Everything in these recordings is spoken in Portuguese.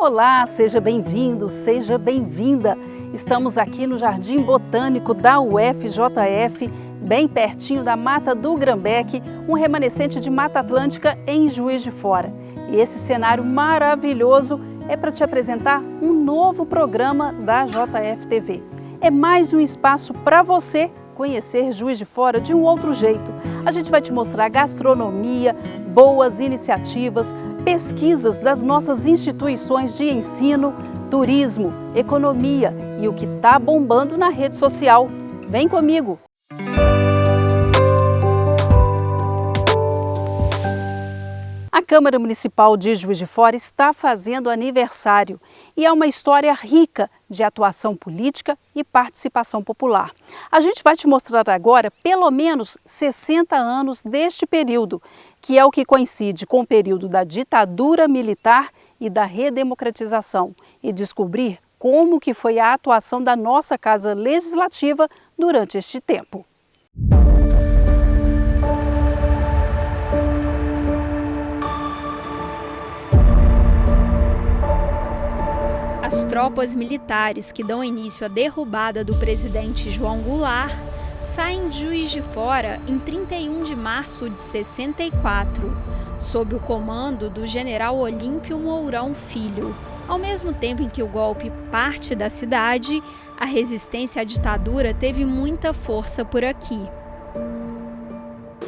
Olá, seja bem-vindo, seja bem-vinda. Estamos aqui no Jardim Botânico da UFJF, bem pertinho da Mata do Grambeque, um remanescente de Mata Atlântica em Juiz de Fora. E esse cenário maravilhoso é para te apresentar um novo programa da JF-TV. É mais um espaço para você conhecer Juiz de Fora de um outro jeito. A gente vai te mostrar gastronomia, boas iniciativas, pesquisas das nossas instituições de ensino, turismo, economia e o que está bombando na rede social. Vem comigo! A Câmara Municipal de Juiz de Fora está fazendo aniversário e é uma história rica de atuação política e participação popular. A gente vai te mostrar agora pelo menos 60 anos deste período, que é o que coincide com o período da ditadura militar e da redemocratização, e descobrir como que foi a atuação da nossa Casa Legislativa durante este tempo. As tropas militares que dão início à derrubada do presidente João Goulart saem de Juiz de Fora em 31 de março de 64, sob o comando do general Olímpio Mourão Filho. Ao mesmo tempo em que o golpe parte da cidade, a resistência à ditadura teve muita força por aqui.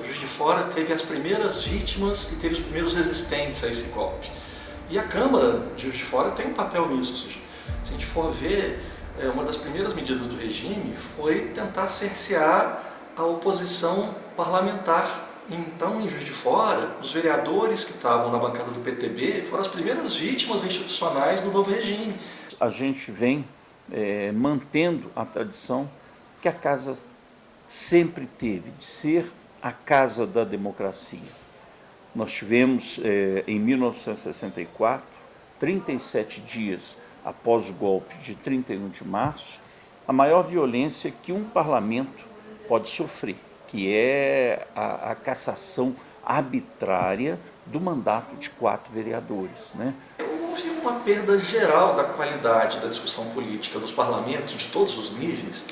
Juiz de Fora teve as primeiras vítimas e teve os primeiros resistentes a esse golpe. E a Câmara de Juiz de Fora tem um papel nisso. Ou seja, se a gente for ver, uma das primeiras medidas do regime foi tentar cercear a oposição parlamentar. Então, em Juiz de Fora, os vereadores que estavam na bancada do PTB foram as primeiras vítimas institucionais do novo regime. A gente vem mantendo a tradição que a Casa sempre teve, de ser a Casa da Democracia. Nós tivemos, em 1964, 37 dias após o golpe de 31 de março, a maior violência que um parlamento pode sofrer, que é a cassação arbitrária do mandato de 4 vereadores, né? Houve uma perda geral da qualidade da discussão política dos parlamentos, de todos os níveis,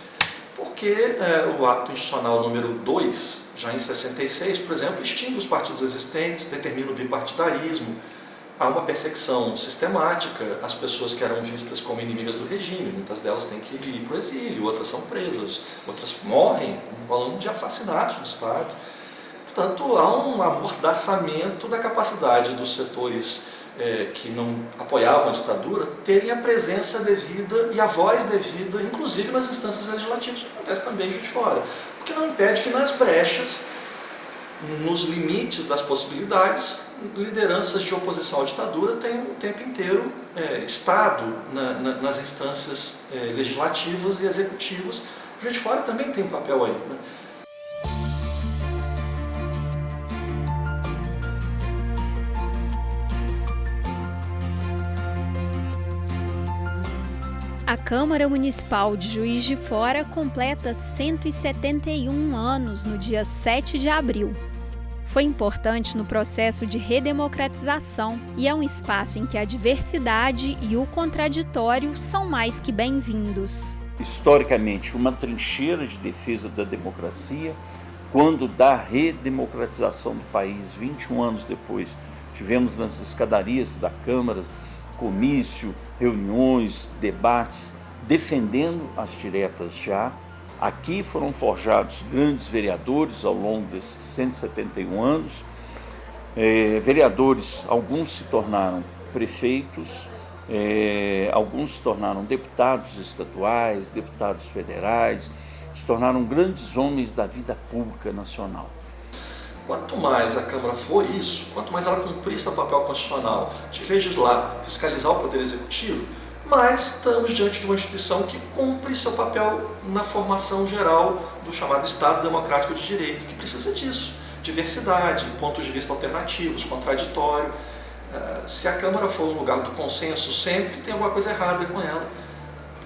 porque o ato institucional número 2, já em 66, por exemplo, extingue os partidos existentes, determina o bipartidarismo, há uma perseguição sistemática às pessoas que eram vistas como inimigas do regime, muitas delas têm que ir para o exílio, outras são presas, outras morrem, falando de assassinatos do Estado. Portanto, há um amordaçamento da capacidade dos setores que não apoiavam a ditadura terem a presença devida e a voz devida, inclusive nas instâncias legislativas, que acontece também em Juiz de Fora. O que não impede que nas brechas, nos limites das possibilidades, lideranças de oposição à ditadura tenham o tempo inteiro estado nas instâncias legislativas e executivas. O Juiz de Fora também tem um papel aí, né? A Câmara Municipal de Juiz de Fora completa 171 anos no dia 7 de abril. Foi importante no processo de redemocratização e é um espaço em que a diversidade e o contraditório são mais que bem-vindos. Historicamente, uma trincheira de defesa da democracia, quando da redemocratização do país, 21 anos depois, tivemos nas escadarias da Câmara comício, reuniões, debates, defendendo as diretas já. Aqui foram forjados grandes vereadores ao longo desses 171 anos. Vereadores, alguns se tornaram prefeitos, alguns se tornaram deputados estaduais, deputados federais, se tornaram grandes homens da vida pública nacional. Quanto mais a Câmara for isso, quanto mais ela cumprir seu papel constitucional de legislar, fiscalizar o Poder Executivo, mais estamos diante de uma instituição que cumpre seu papel na formação geral do chamado Estado Democrático de Direito, que precisa disso, diversidade, pontos de vista alternativos, contraditório. Se a Câmara for um lugar do consenso sempre, tem alguma coisa errada com ela.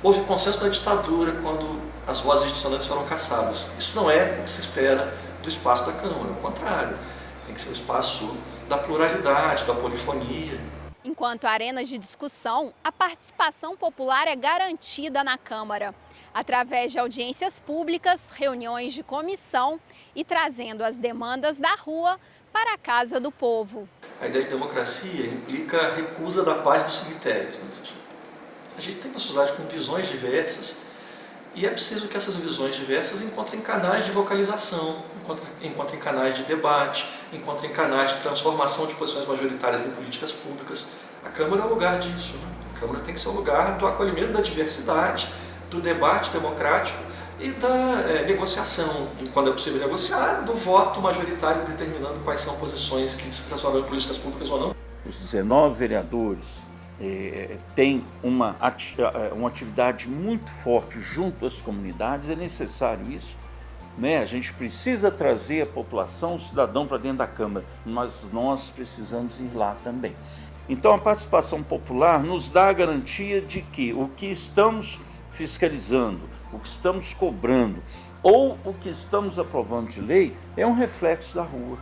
Houve consenso na ditadura quando as vozes dissonantes foram caçadas. Isso não é o que se espera do espaço da Câmara, ao contrário, tem que ser o espaço da pluralidade, da polifonia. Enquanto arenas de discussão, a participação popular é garantida na Câmara, através de audiências públicas, reuniões de comissão e trazendo as demandas da rua para a casa do povo. A ideia de democracia implica a recusa da paz dos cemitérios. Né? A gente tem uma sociedade com visões diversas e é preciso que essas visões diversas encontrem canais de vocalização, encontrem canais de debate, encontrem canais de transformação de posições majoritárias em políticas públicas. A Câmara é o lugar disso. Né? A Câmara tem que ser o lugar do acolhimento da diversidade, do debate democrático e da negociação, e quando é possível negociar, do voto majoritário determinando quais são posições que se transformam em políticas públicas ou não. Os 19 vereadores têm uma atividade muito forte junto às comunidades, é necessário isso. Né? A gente precisa trazer a população, o cidadão para dentro da Câmara, mas nós precisamos ir lá também. Então a participação popular nos dá a garantia de que o que estamos fiscalizando, o que estamos cobrando ou o que estamos aprovando de lei é um reflexo da rua.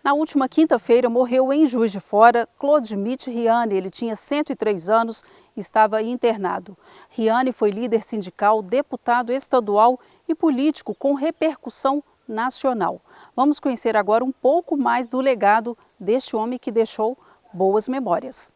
Na última quinta-feira morreu em Juiz de Fora Claude-Mitch Riani. Ele tinha 103 anos e estava internado. Riani foi líder sindical, deputado estadual e político com repercussão nacional. Vamos conhecer agora um pouco mais do legado deste homem que deixou boas memórias.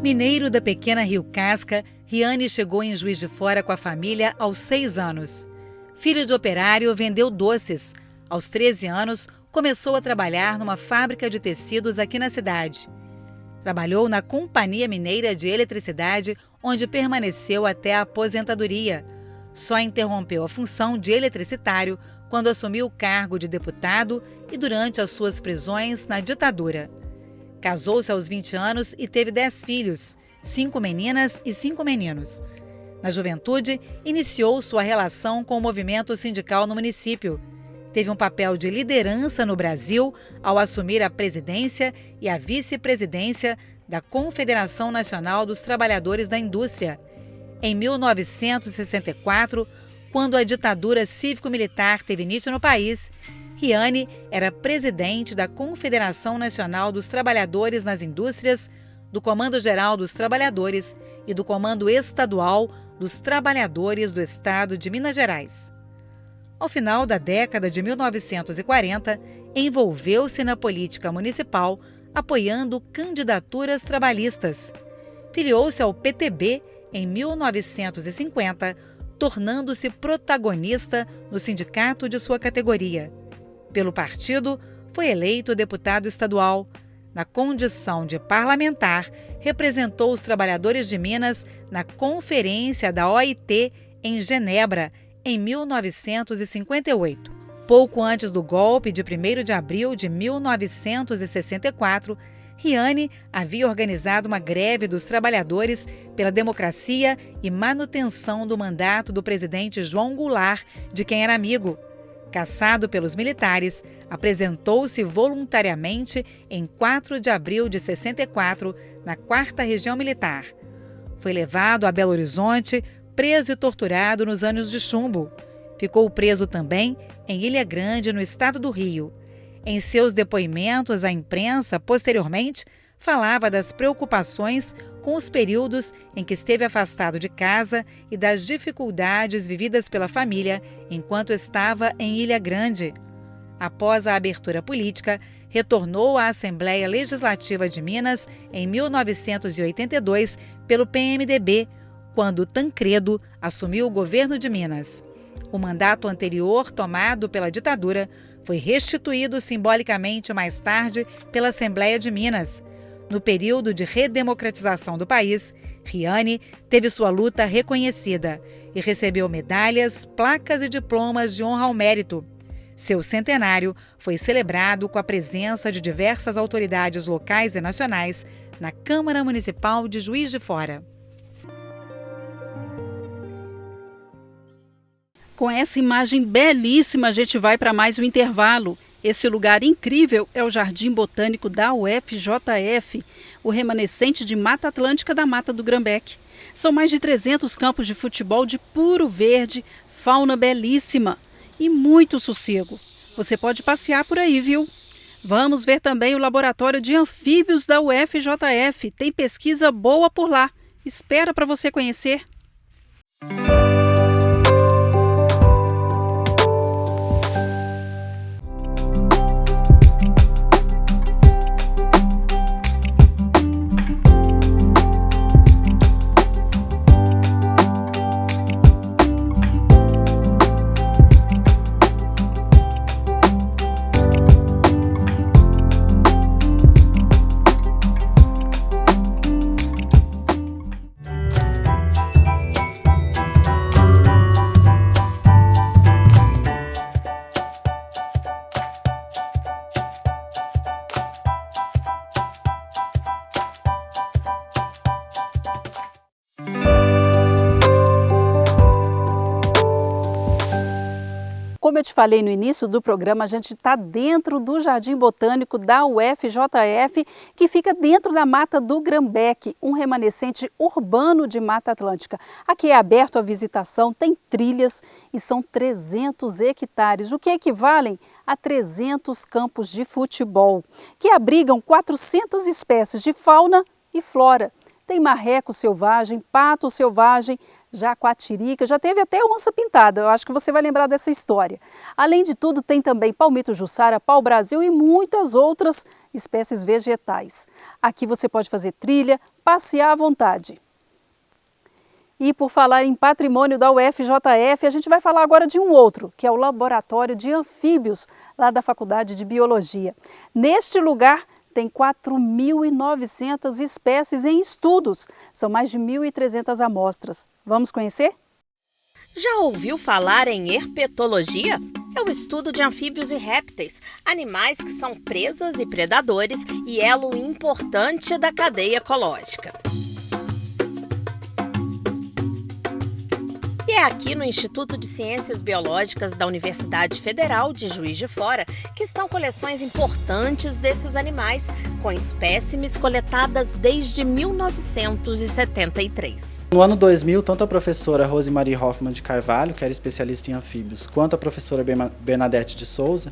Mineiro da pequena Rio Casca, Riani chegou em Juiz de Fora com a família aos 6 anos. Filho de operário, vendeu doces. Aos 13 anos, começou a trabalhar numa fábrica de tecidos aqui na cidade. Trabalhou na Companhia Mineira de Eletricidade, onde permaneceu até a aposentadoria. Só interrompeu a função de eletricitário quando assumiu o cargo de deputado e durante as suas prisões na ditadura. Casou-se aos 20 anos e teve 10 filhos, 5 meninas e 5 meninos. Na juventude, iniciou sua relação com o movimento sindical no município. Teve um papel de liderança no Brasil ao assumir a presidência e a vice-presidência da Confederação Nacional dos Trabalhadores da Indústria. Em 1964, quando a ditadura cívico-militar teve início no país, Riani era presidente da Confederação Nacional dos Trabalhadores nas Indústrias, do Comando Geral dos Trabalhadores e do Comando Estadual dos Trabalhadores do Estado de Minas Gerais. Ao final da década de 1940, envolveu-se na política municipal, apoiando candidaturas trabalhistas. Filiou-se ao PTB em 1950, tornando-se protagonista no sindicato de sua categoria. Pelo partido, foi eleito deputado estadual. Na condição de parlamentar, representou os trabalhadores de Minas na Conferência da OIT em Genebra, em 1958. Pouco antes do golpe de 1º de abril de 1964, Riani havia organizado uma greve dos trabalhadores pela democracia e manutenção do mandato do presidente João Goulart, de quem era amigo. Caçado pelos militares, apresentou-se voluntariamente em 4 de abril de 64, na 4ª Região Militar. Foi levado a Belo Horizonte, preso e torturado nos anos de chumbo. Ficou preso também em Ilha Grande, no estado do Rio. Em seus depoimentos à imprensa, posteriormente, falava das preocupações com os períodos em que esteve afastado de casa e das dificuldades vividas pela família enquanto estava em Ilha Grande. Após a abertura política, retornou à Assembleia Legislativa de Minas em 1982 pelo PMDB, quando Tancredo assumiu o governo de Minas. O mandato anterior, tomado pela ditadura, foi restituído simbolicamente mais tarde pela Assembleia de Minas. No período de redemocratização do país, Riani teve sua luta reconhecida e recebeu medalhas, placas e diplomas de honra ao mérito. Seu centenário foi celebrado com a presença de diversas autoridades locais e nacionais na Câmara Municipal de Juiz de Fora. Com essa imagem belíssima, a gente vai para mais um intervalo. Esse lugar incrível é o Jardim Botânico da UFJF, o remanescente de Mata Atlântica da Mata do Grambéque. São mais de 300 campos de futebol de puro verde, fauna belíssima e muito sossego. Você pode passear por aí, viu? Vamos ver também o Laboratório de Anfíbios da UFJF. Tem pesquisa boa por lá. Espera para você conhecer. Como eu te falei no início do programa, a gente está dentro do Jardim Botânico da UFJF, que fica dentro da Mata do Grambeque, um remanescente urbano de Mata Atlântica. Aqui é aberto à visitação, tem trilhas e são 300 hectares, o que equivalem a 300 campos de futebol, que abrigam 400 espécies de fauna e flora. Tem marreco selvagem, pato selvagem, jaguatirica, já teve até onça pintada, eu acho que você vai lembrar dessa história. Além de tudo, tem também palmito jussara, pau-brasil e muitas outras espécies vegetais. Aqui você pode fazer trilha, passear à vontade. E por falar em patrimônio da UFJF, a gente vai falar agora de um outro, que é o Laboratório de Anfíbios, lá da Faculdade de Biologia. Neste lugar, tem 4.900 espécies em estudos. São mais de 1.300 amostras. Vamos conhecer? Já ouviu falar em herpetologia? É o estudo de anfíbios e répteis, animais que são presas e predadores e elo importante da cadeia ecológica. E é aqui no Instituto de Ciências Biológicas da Universidade Federal de Juiz de Fora que estão coleções importantes desses animais, com espécimes coletadas desde 1973. No ano 2000, tanto a professora Rosemarie Hoffmann de Carvalho, que era especialista em anfíbios, quanto a professora Bernadette de Souza,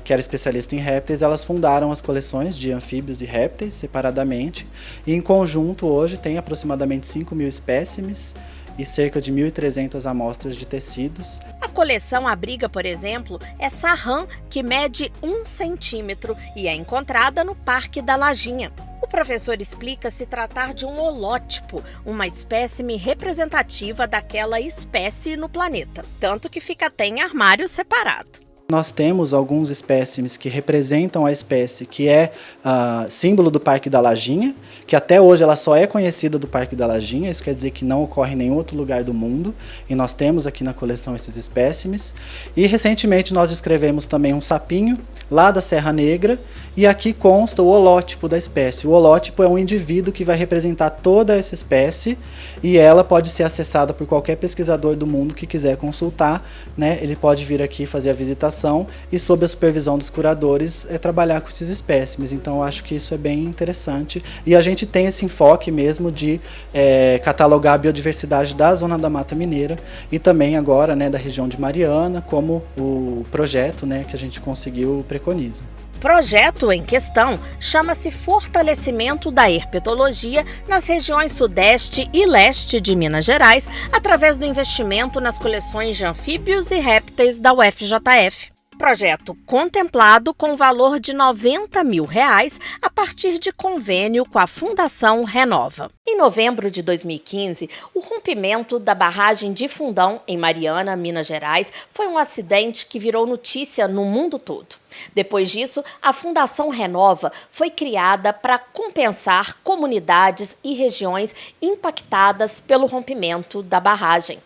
que era especialista em répteis, elas fundaram as coleções de anfíbios e répteis separadamente, e em conjunto hoje tem aproximadamente 5.000 espécimes, e cerca de 1.300 amostras de tecidos. A coleção abriga, por exemplo, essa rã que mede 1 centímetro e é encontrada no Parque da Lajinha. O professor explica se tratar de um holótipo, uma espécime representativa daquela espécie no planeta, tanto que fica até em armário separado. Nós temos alguns espécimes que representam a espécie que é símbolo do Parque da Lajinha, que até hoje ela só é conhecida do Parque da Lajinha, isso quer dizer que não ocorre em nenhum outro lugar do mundo, e nós temos aqui na coleção esses espécimes. E recentemente nós descrevemos também um sapinho, lá da Serra Negra, e aqui consta o holótipo da espécie. O holótipo é um indivíduo que vai representar toda essa espécie, e ela pode ser acessada por qualquer pesquisador do mundo que quiser consultar, né? Ele pode vir aqui fazer a visitação e, sob a supervisão dos curadores, trabalhar com esses espécimes. Então eu acho que isso é bem interessante, e a gente tem esse enfoque mesmo de catalogar a biodiversidade da Zona da Mata Mineira e também agora, né, da região de Mariana, como o projeto, né, que a gente conseguiu preconiza. O projeto em questão chama-se Fortalecimento da Herpetologia nas regiões Sudeste e Leste de Minas Gerais, através do investimento nas coleções de anfíbios e répteis da UFJF. Projeto contemplado com valor de R$ 90 mil a partir de convênio com a Fundação Renova. Em novembro de 2015, o rompimento da barragem de Fundão, em Mariana, Minas Gerais, foi um acidente que virou notícia no mundo todo. Depois disso, a Fundação Renova foi criada para compensar comunidades e regiões impactadas pelo rompimento da barragem.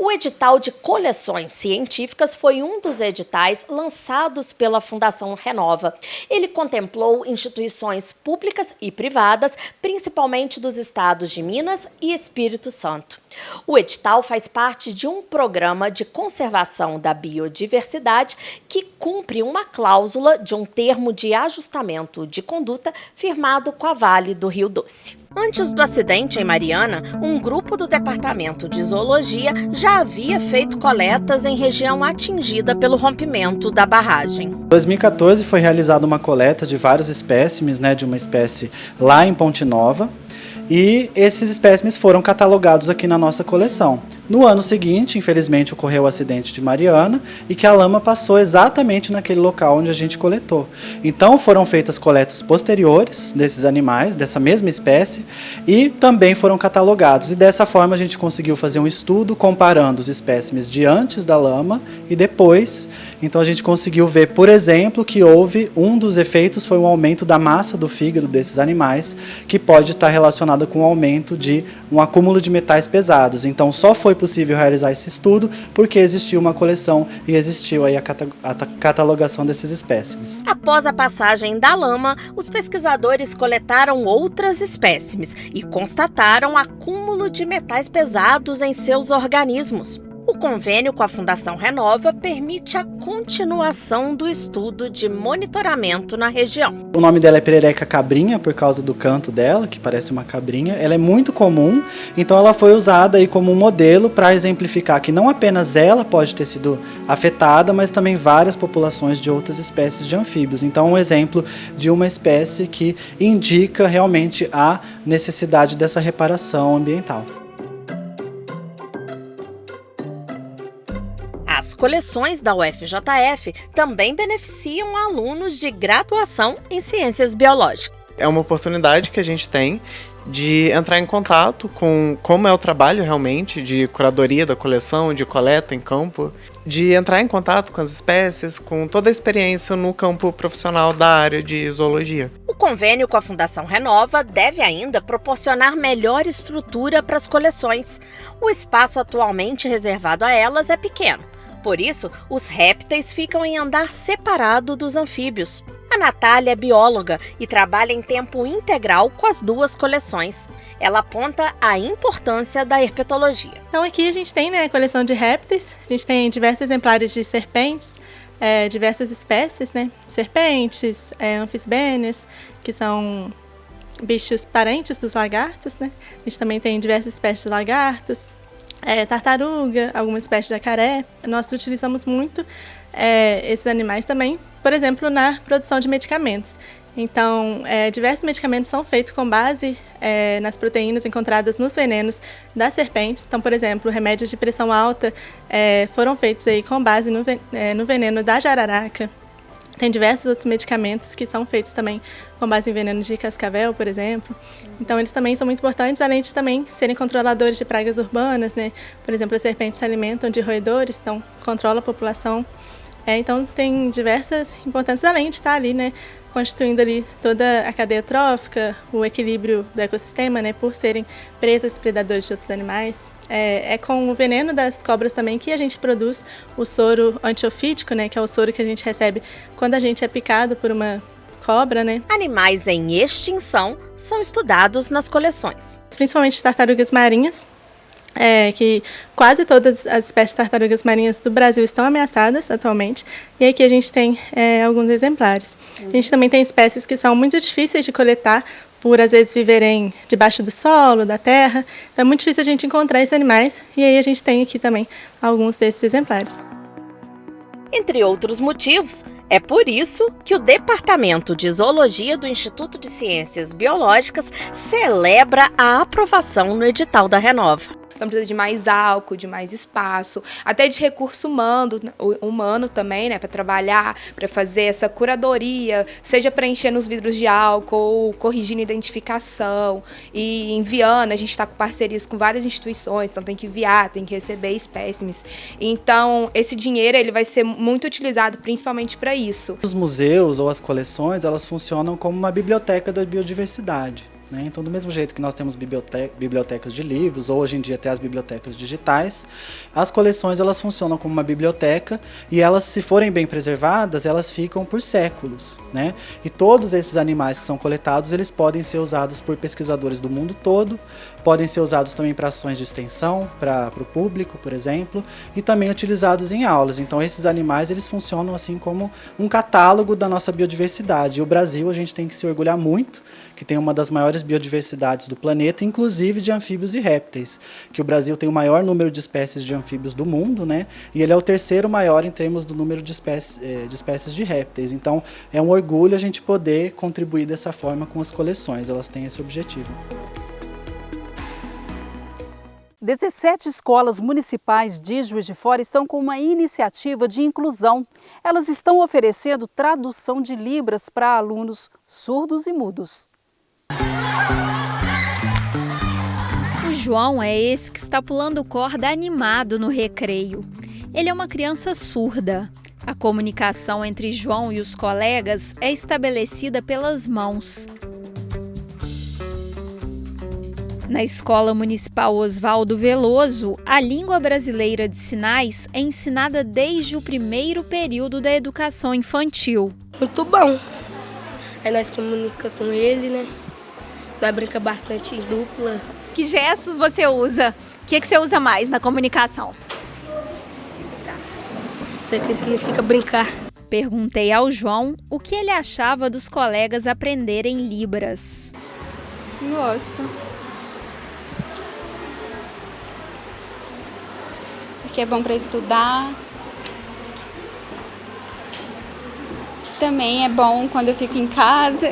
O edital de coleções científicas foi um dos editais lançados pela Fundação Renova. Ele contemplou instituições públicas e privadas, principalmente dos estados de Minas e Espírito Santo. O edital faz parte de um programa de conservação da biodiversidade que cumpre uma cláusula de um termo de ajustamento de conduta firmado com a Vale do Rio Doce. Antes do acidente em Mariana, um grupo do Departamento de Zoologia já já havia feito coletas em região atingida pelo rompimento da barragem. Em 2014 foi realizada uma coleta de vários espécimes, de uma espécie lá em Ponte Nova, e esses espécimes foram catalogados aqui na nossa coleção. No ano seguinte, infelizmente, ocorreu o acidente de Mariana e que a lama passou exatamente naquele local onde a gente coletou. Então foram feitas coletas posteriores desses animais, dessa mesma espécie, e também foram catalogados. E dessa forma a gente conseguiu fazer um estudo comparando os espécimes de antes da lama e depois. Então a gente conseguiu ver, por exemplo, que houve um dos efeitos foi um aumento da massa do fígado desses animais, que pode estar relacionado com o aumento de um acúmulo de metais pesados. Então só foi possível realizar esse estudo porque existiu uma coleção e existiu aí a catalogação desses espécimes. Após a passagem da lama, os pesquisadores coletaram outras espécimes e constataram acúmulo de metais pesados em seus organismos. O convênio com a Fundação Renova permite a continuação do estudo de monitoramento na região. O nome dela é perereca cabrinha por causa do canto dela, que parece uma cabrinha. Ela é muito comum, então ela foi usada aí como um modelo para exemplificar que não apenas ela pode ter sido afetada, mas também várias populações de outras espécies de anfíbios. Então, um exemplo de uma espécie que indica realmente a necessidade dessa reparação ambiental. As coleções da UFJF também beneficiam alunos de graduação em ciências biológicas. É uma oportunidade que a gente tem de entrar em contato com como é o trabalho realmente de curadoria da coleção, de coleta em campo, de entrar em contato com as espécies, com toda a experiência no campo profissional da área de zoologia. O convênio com a Fundação Renova deve ainda proporcionar melhor estrutura para as coleções. O espaço atualmente reservado a elas é pequeno. Por isso, os répteis ficam em andar separado dos anfíbios. A Natália é bióloga e trabalha em tempo integral com as duas coleções. Ela aponta a importância da herpetologia. Então aqui a gente tem a coleção de répteis, a gente tem diversos exemplares de serpentes, diversas espécies, serpentes, anfisbênias, que são bichos parentes dos lagartos, A gente também tem diversas espécies de lagartos, tartaruga, algumas espécies de jacaré. Nós utilizamos muito esses animais também, por exemplo, na produção de medicamentos. Então, diversos medicamentos são feitos com base nas proteínas encontradas nos venenos das serpentes. Então, por exemplo, remédios de pressão alta foram feitos aí com base no veneno da jararaca. Tem diversos outros medicamentos que são feitos também com base em veneno de cascavel, por exemplo. Então, eles também são muito importantes, além de também serem controladores de pragas urbanas, Por exemplo, as serpentes se alimentam de roedores, então controla a população. Então, tem diversas importâncias, além de estar ali, constituindo ali toda a cadeia trófica, o equilíbrio do ecossistema, por serem presas e predadores de outros animais. É com o veneno das cobras também que a gente produz o soro antiofídico, que é o soro que a gente recebe quando a gente é picado por uma cobra, Animais em extinção são estudados nas coleções. Principalmente tartarugas marinhas, que quase todas as espécies de tartarugas marinhas do Brasil estão ameaçadas atualmente, e aqui a gente tem alguns exemplares. A gente também tem espécies que são muito difíceis de coletar, por às vezes viverem debaixo do solo, da terra. Então é muito difícil a gente encontrar esses animais, e aí a gente tem aqui também alguns desses exemplares. Entre outros motivos, é por isso que o Departamento de Zoologia do Instituto de Ciências Biológicas celebra a aprovação no edital da Renova. Então precisa de mais álcool, de mais espaço, até de recurso humano também, para trabalhar, para fazer essa curadoria, seja preenchendo os vidros de álcool, corrigindo a identificação e enviando. A gente está com parcerias com várias instituições, então tem que enviar, tem que receber espécimes. Então esse dinheiro ele vai ser muito utilizado principalmente para isso. Os museus ou as coleções, elas funcionam como uma biblioteca da biodiversidade. Então, do mesmo jeito que nós temos bibliotecas de livros, ou hoje em dia até as bibliotecas digitais, as coleções elas funcionam como uma biblioteca e elas, se forem bem preservadas, elas ficam por séculos. E todos esses animais que são coletados, eles podem ser usados por pesquisadores do mundo todo, podem ser usados também para ações de extensão, para o público, por exemplo, e também utilizados em aulas. Então, esses animais eles funcionam assim como um catálogo da nossa biodiversidade. E o Brasil, a gente tem que se orgulhar muito, que tem uma das maiores maiores biodiversidades do planeta, inclusive de anfíbios e répteis, que o Brasil tem o maior número de espécies de anfíbios do mundo, né? E ele é o terceiro maior em termos do número de espécies de répteis. Então, é um orgulho a gente poder contribuir dessa forma com as coleções, elas têm esse objetivo. 17 escolas municipais de Juiz de Fora estão com uma iniciativa de inclusão. Elas estão oferecendo tradução de Libras para alunos surdos e mudos. O João é esse que está pulando corda animado no recreio. Ele é uma criança surda. A comunicação entre João e os colegas é estabelecida pelas mãos. Na Escola Municipal Oswaldo Veloso, a língua brasileira de sinais é ensinada desde o primeiro período da educação infantil. Muito bom. Aí nós comunicamos com ele, né? Nós brincamos bastante em dupla. Que gestos você usa? O que você usa mais na comunicação? Isso aqui significa brincar. Perguntei ao João o que ele achava dos colegas aprenderem Libras. Gosto. Porque é bom para estudar. Também é bom quando eu fico em casa.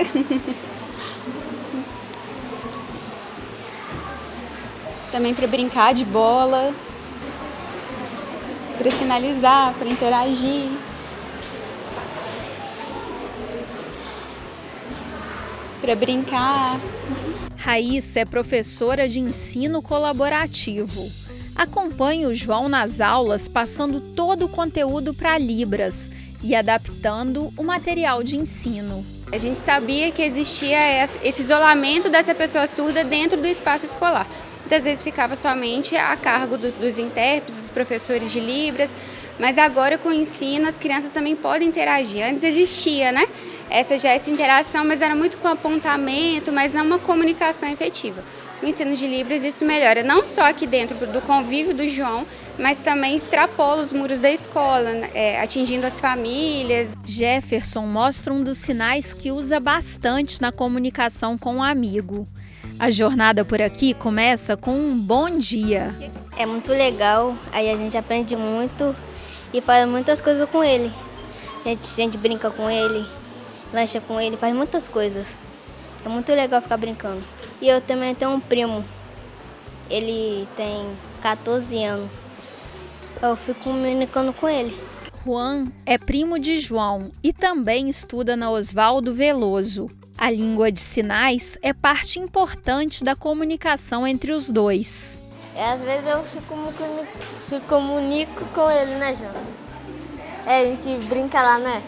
Também para brincar de bola. Para sinalizar, para interagir. Para brincar. Raíssa é professora de ensino colaborativo. Acompanhe o João nas aulas, passando todo o conteúdo para Libras e adaptando o material de ensino. A gente sabia que existia esse isolamento dessa pessoa surda dentro do espaço escolar. Muitas vezes ficava somente a cargo dos intérpretes, dos professores de Libras, mas agora com o ensino as crianças também podem interagir. Antes existia, né? Essa interação, mas era muito com apontamento, mas não uma comunicação efetiva. O ensino de Libras, isso melhora, não só aqui dentro do convívio do João, mas também extrapola os muros da escola, atingindo as famílias. Jefferson mostra um dos sinais que usa bastante na comunicação com o amigo. A jornada por aqui começa com um bom dia. É muito legal, aí a gente aprende muito e faz muitas coisas com ele. A gente brinca com ele, lancha com ele, faz muitas coisas. É muito legal ficar brincando. E eu também tenho um primo, ele tem 14 anos. Eu fico comunicando com ele. Juan é primo de João e também estuda na Oswaldo Veloso. A língua de sinais é parte importante da comunicação entre os dois. Às vezes eu se comunico com ele, né, João? A gente brinca lá, né?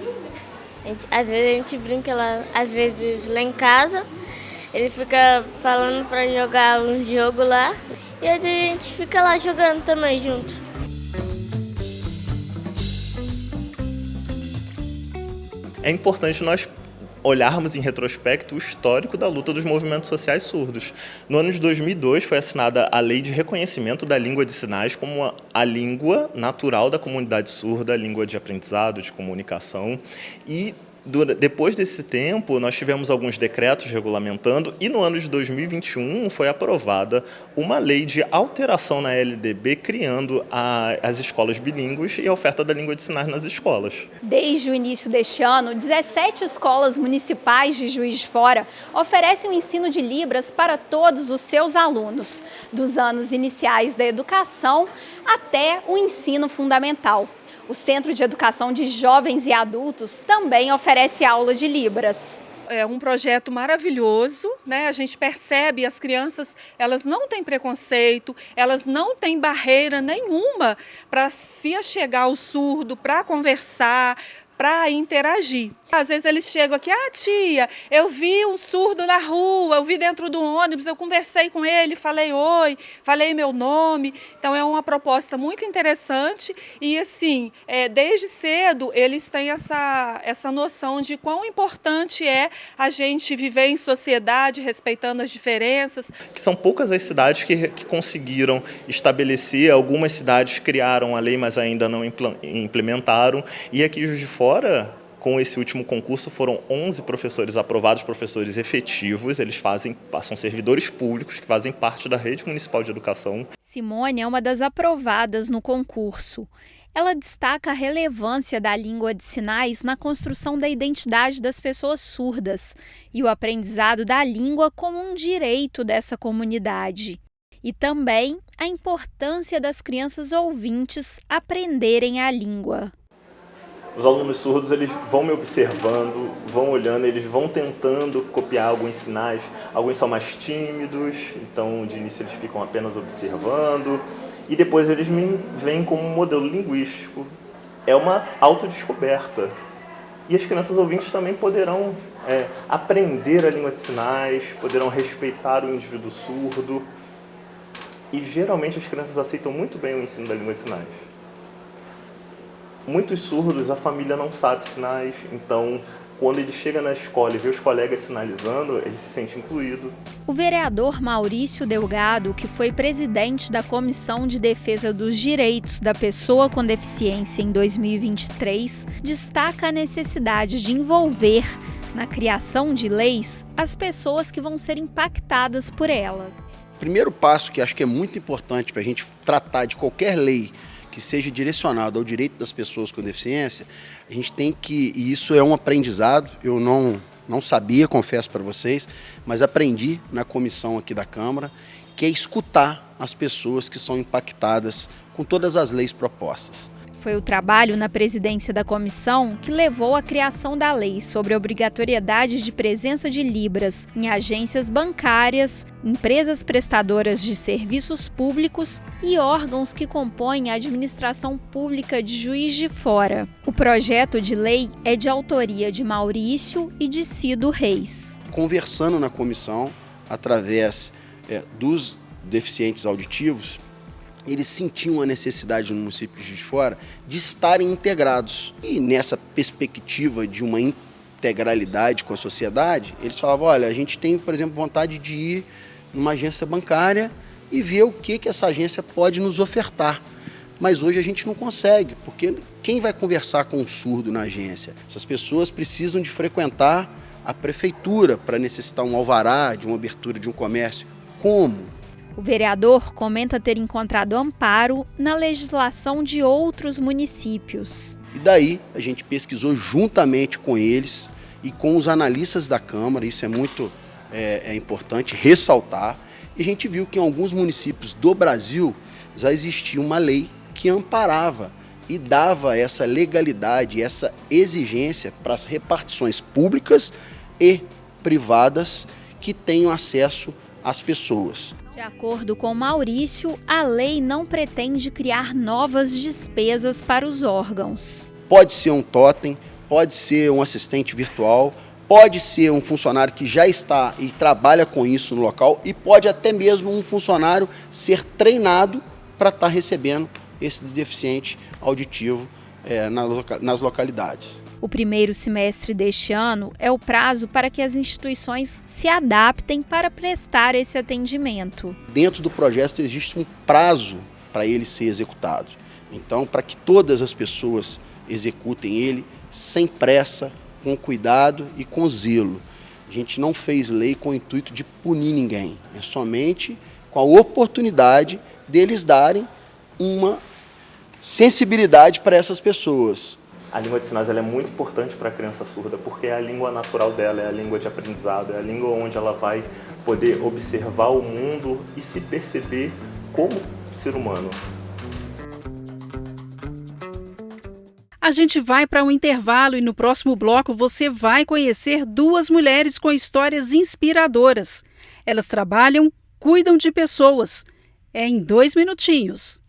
Às vezes a gente brinca lá, às vezes lá em casa. Ele fica falando pra jogar um jogo lá e a gente fica lá jogando também junto. É importante nós olharmos em retrospecto o histórico da luta dos movimentos sociais surdos. No ano de 2002 foi assinada a Lei de Reconhecimento da Língua de Sinais como a língua natural da comunidade surda, a língua de aprendizado, de comunicação. E depois desse tempo, nós tivemos alguns decretos regulamentando e no ano de 2021 foi aprovada uma lei de alteração na LDB criando as escolas bilíngues e a oferta da língua de sinais nas escolas. Desde o início deste ano, 17 escolas municipais de Juiz de Fora oferecem o ensino de Libras para todos os seus alunos, dos anos iniciais da educação até o ensino fundamental. O Centro de Educação de Jovens e Adultos também oferece aula de Libras. É um projeto maravilhoso, né? A gente percebe as crianças, elas não têm preconceito, elas não têm barreira nenhuma para se achegar ao surdo, para conversar, para interagir. Às vezes eles chegam aqui, tia, eu vi um surdo na rua, eu vi dentro do ônibus, eu conversei com ele, falei oi, falei meu nome. Então é uma proposta muito interessante e assim, desde cedo eles têm essa noção de quão importante é a gente viver em sociedade, respeitando as diferenças. Que são poucas as cidades que conseguiram estabelecer, algumas cidades criaram a lei, mas ainda não implementaram, e aqui em Juiz de Fora Com esse último concurso foram 11 professores aprovados, professores efetivos, eles são servidores públicos que fazem parte da rede municipal de educação. Simone é uma das aprovadas no concurso. Ela destaca a relevância da língua de sinais na construção da identidade das pessoas surdas e o aprendizado da língua como um direito dessa comunidade. E também a importância das crianças ouvintes aprenderem a língua. Os alunos surdos, eles vão me observando, vão olhando, eles vão tentando copiar alguns sinais. Alguns são mais tímidos, então de início eles ficam apenas observando. E depois eles me veem como um modelo linguístico. É uma autodescoberta. E as crianças ouvintes também poderão aprender a língua de sinais, poderão respeitar o indivíduo surdo. E geralmente as crianças aceitam muito bem o ensino da língua de sinais. Muitos surdos, a família não sabe sinais, então quando ele chega na escola e vê os colegas sinalizando, ele se sente incluído. O vereador Maurício Delgado, que foi presidente da Comissão de Defesa dos Direitos da Pessoa com Deficiência em 2023, destaca a necessidade de envolver na criação de leis as pessoas que vão ser impactadas por elas. O primeiro passo que acho que é muito importante para a gente tratar de qualquer lei que seja direcionado ao direito das pessoas com deficiência, a gente tem que, e isso é um aprendizado, eu não sabia, confesso para vocês, mas aprendi na comissão aqui da Câmara, que é escutar as pessoas que são impactadas com todas as leis propostas. Foi o trabalho na presidência da comissão que levou à criação da lei sobre a obrigatoriedade de presença de Libras em agências bancárias, empresas prestadoras de serviços públicos e órgãos que compõem a administração pública de Juiz de Fora. O projeto de lei é de autoria de Maurício e de Cido Reis. Conversando na comissão, através dos deficientes auditivos, eles sentiam a necessidade no município de Juiz de Fora de estarem integrados. E nessa perspectiva de uma integralidade com a sociedade, eles falavam, olha, a gente tem, por exemplo, vontade de ir numa agência bancária e ver o que essa agência pode nos ofertar. Mas hoje a gente não consegue, porque quem vai conversar com um surdo na agência? Essas pessoas precisam de frequentar a prefeitura para necessitar um alvará, de uma abertura de um comércio. Como? O vereador comenta ter encontrado amparo na legislação de outros municípios. E daí a gente pesquisou juntamente com eles e com os analistas da Câmara, isso é muito importante ressaltar, e a gente viu que em alguns municípios do Brasil já existia uma lei que amparava e dava essa legalidade, essa exigência para as repartições públicas e privadas que tenham acesso às pessoas. De acordo com Maurício, a lei não pretende criar novas despesas para os órgãos. Pode ser um totem, pode ser um assistente virtual, pode ser um funcionário que já está e trabalha com isso no local e pode até mesmo um funcionário ser treinado para estar recebendo esse deficiente auditivo nas localidades. O primeiro semestre deste ano é o prazo para que as instituições se adaptem para prestar esse atendimento. Dentro do projeto existe um prazo para ele ser executado. Então, para que todas as pessoas executem ele sem pressa, com cuidado e com zelo. A gente não fez lei com o intuito de punir ninguém, é somente com a oportunidade deles darem uma sensibilidade para essas pessoas. A língua de sinais ela é muito importante para a criança surda, porque é a língua natural dela, é a língua de aprendizado, é a língua onde ela vai poder observar o mundo e se perceber como ser humano. A gente vai para um intervalo e no próximo bloco você vai conhecer duas mulheres com histórias inspiradoras. Elas trabalham, cuidam de pessoas. É em 2 minutinhos.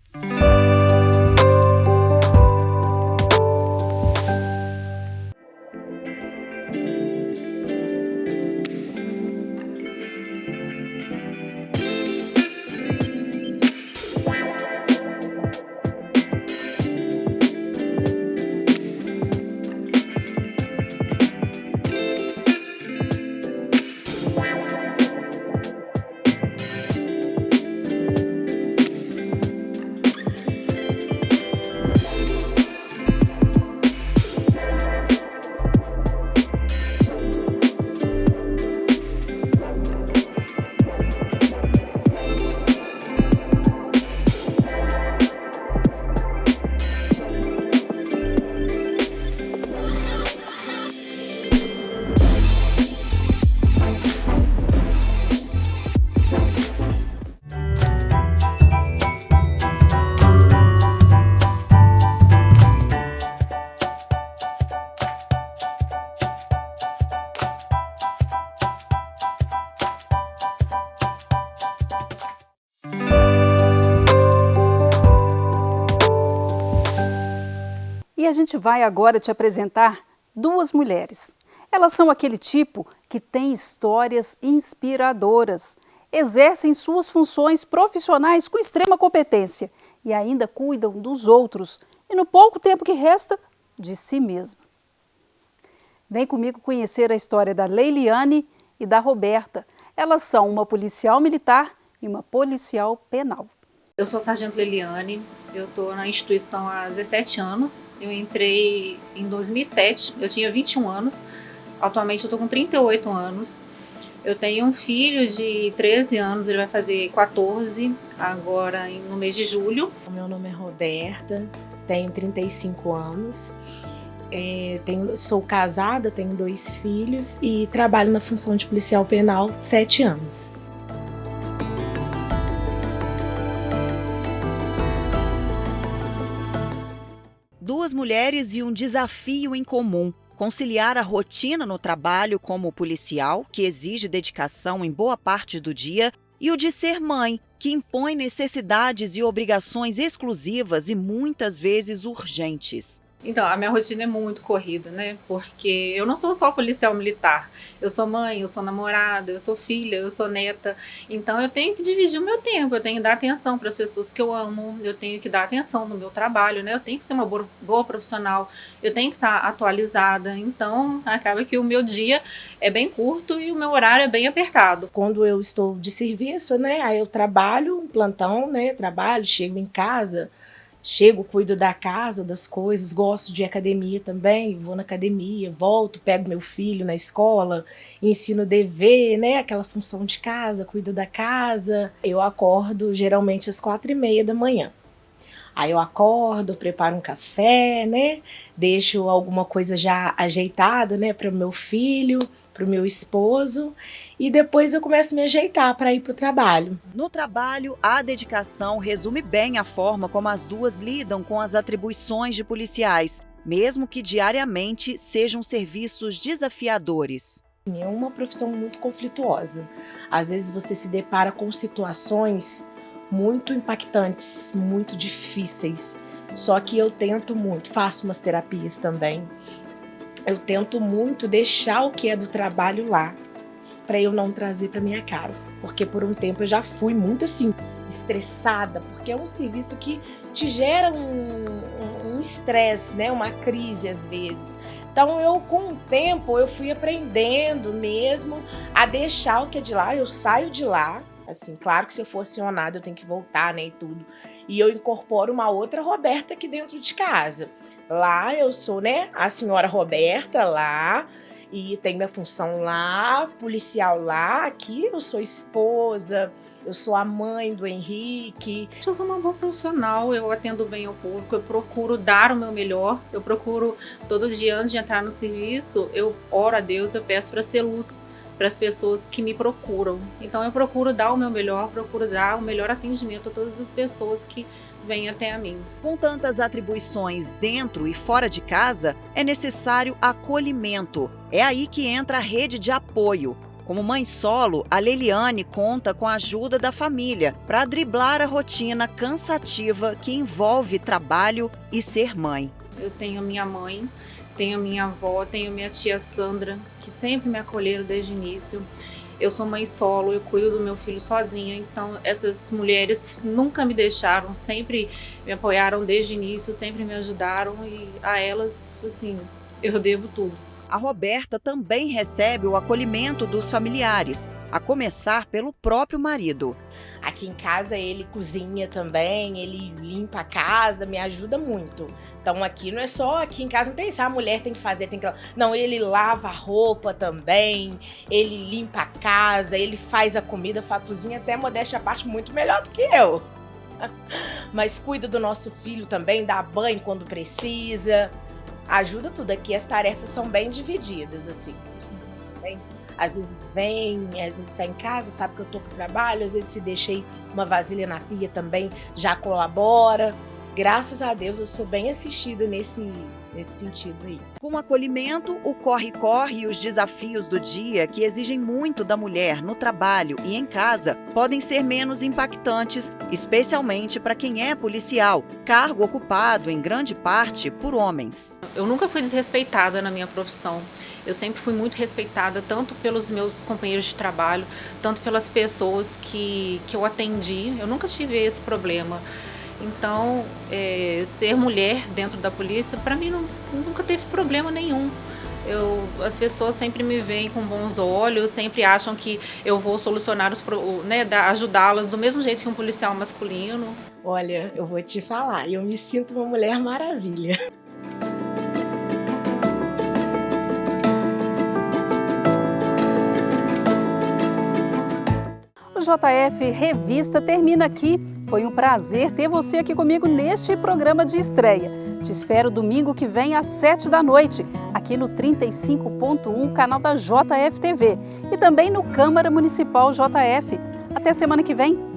a gente vai agora te apresentar duas mulheres. Elas são aquele tipo que tem histórias inspiradoras, exercem suas funções profissionais com extrema competência e ainda cuidam dos outros e, no pouco tempo que resta, de si mesma. Vem comigo conhecer a história da Leiliane e da Roberta. Elas são uma policial militar e uma policial penal. Eu sou sargento Leiliane, eu estou na instituição há 17 anos. Eu entrei em 2007, eu tinha 21 anos. Atualmente eu estou com 38 anos. Eu tenho um filho de 13 anos, ele vai fazer 14 agora no mês de julho. Meu nome é Roberta, tenho 35 anos. Sou casada, tenho 2 filhos e trabalho na função de policial penal 7 anos. Duas mulheres e um desafio em comum: conciliar a rotina no trabalho como policial, que exige dedicação em boa parte do dia, e o de ser mãe, que impõe necessidades e obrigações exclusivas e muitas vezes urgentes. Então, a minha rotina é muito corrida, né? Porque eu não sou só policial militar. Eu sou mãe, eu sou namorada, eu sou filha, eu sou neta. Então, eu tenho que dividir o meu tempo, eu tenho que dar atenção para as pessoas que eu amo, eu tenho que dar atenção no meu trabalho, né? Eu tenho que ser uma boa profissional, eu tenho que estar atualizada. Então, acaba que o meu dia é bem curto e o meu horário é bem apertado. Quando eu estou de serviço, né? Aí eu trabalho, plantão, né? Trabalho, chego em casa. Cuido da casa, das coisas, gosto de academia também, vou na academia, volto, pego meu filho na escola, ensino dever, né, aquela função de casa, cuido da casa. Eu acordo geralmente às 4h30 da manhã. Aí eu acordo, preparo um café, né, deixo alguma coisa já ajeitada, né, para o meu filho, para o meu esposo, e depois eu começo a me ajeitar para ir para o trabalho. No trabalho, a dedicação resume bem a forma como as duas lidam com as atribuições de policiais, mesmo que diariamente sejam serviços desafiadores. É uma profissão muito conflituosa. Às vezes você se depara com situações muito impactantes, muito difíceis. Só que eu tento muito, faço umas terapias também. Eu tento muito deixar o que é do trabalho lá, para eu não trazer para minha casa. Porque por um tempo eu já fui muito assim, estressada, porque é um serviço que te gera um estresse, né? Uma crise às vezes. Então eu, com o tempo, eu fui aprendendo mesmo a deixar o que é de lá, eu saio de lá. Assim, claro que se eu for acionada eu tenho que voltar, né, e tudo. E eu incorporo uma outra Roberta aqui dentro de casa. Lá eu sou, né, a senhora Roberta lá, e tem minha função lá, policial lá. Aqui eu sou esposa, eu sou a mãe do Henrique. Eu sou uma boa profissional, eu atendo bem ao público, eu procuro dar o meu melhor, eu procuro todo dia antes de entrar no serviço, eu oro a Deus, eu peço para ser luz para as pessoas que me procuram. Então eu procuro dar o meu melhor, procuro dar o melhor atendimento a todas as pessoas que vem até a mim. Com tantas atribuições dentro e fora de casa, é necessário acolhimento. É aí que entra a rede de apoio. Como mãe solo, a Leiliane conta com a ajuda da família para driblar a rotina cansativa que envolve trabalho e ser mãe. Eu tenho a minha mãe, tenho a minha avó, tenho a minha tia Sandra, que sempre me acolheram desde o início. Eu sou mãe solo, eu cuido do meu filho sozinha, então essas mulheres nunca me deixaram, sempre me apoiaram desde o início, sempre me ajudaram, e a elas, assim, eu devo tudo. A Roberta também recebe o acolhimento dos familiares, a começar pelo próprio marido. Aqui em casa ele cozinha também, ele limpa a casa, me ajuda muito. Então aqui não é só, aqui em casa não tem isso, a mulher tem que fazer, tem que... Não, ele lava a roupa também, ele limpa a casa, ele faz a comida, cozinha até modéstia à parte muito melhor do que eu. Mas cuida do nosso filho também, dá banho quando precisa, ajuda tudo. Aqui as tarefas são bem divididas, assim. Às vezes vem, às vezes está em casa, sabe que eu tô com trabalho, às vezes se deixei uma vasilha na pia também, já colabora. Graças a Deus eu sou bem assistida nesse nesse sentido aí. Com o acolhimento, o corre-corre e os desafios do dia, que exigem muito da mulher no trabalho e em casa, podem ser menos impactantes, especialmente para quem é policial, cargo ocupado em grande parte por homens. Eu nunca fui desrespeitada na minha profissão. Eu sempre fui muito respeitada, tanto pelos meus companheiros de trabalho, tanto pelas pessoas que eu atendi. Eu nunca tive esse problema. Então, ser mulher dentro da polícia, para mim, nunca teve problema nenhum. As pessoas sempre me veem com bons olhos, sempre acham que eu vou solucionar ajudá-las do mesmo jeito que um policial masculino. Olha, eu vou te falar, eu me sinto uma mulher maravilha. O JF Revista termina aqui. Foi um prazer ter você aqui comigo neste programa de estreia. Te espero domingo que vem às 7 da noite, aqui no 35.1, canal da JF TV, e também no Câmara Municipal JF. Até semana que vem.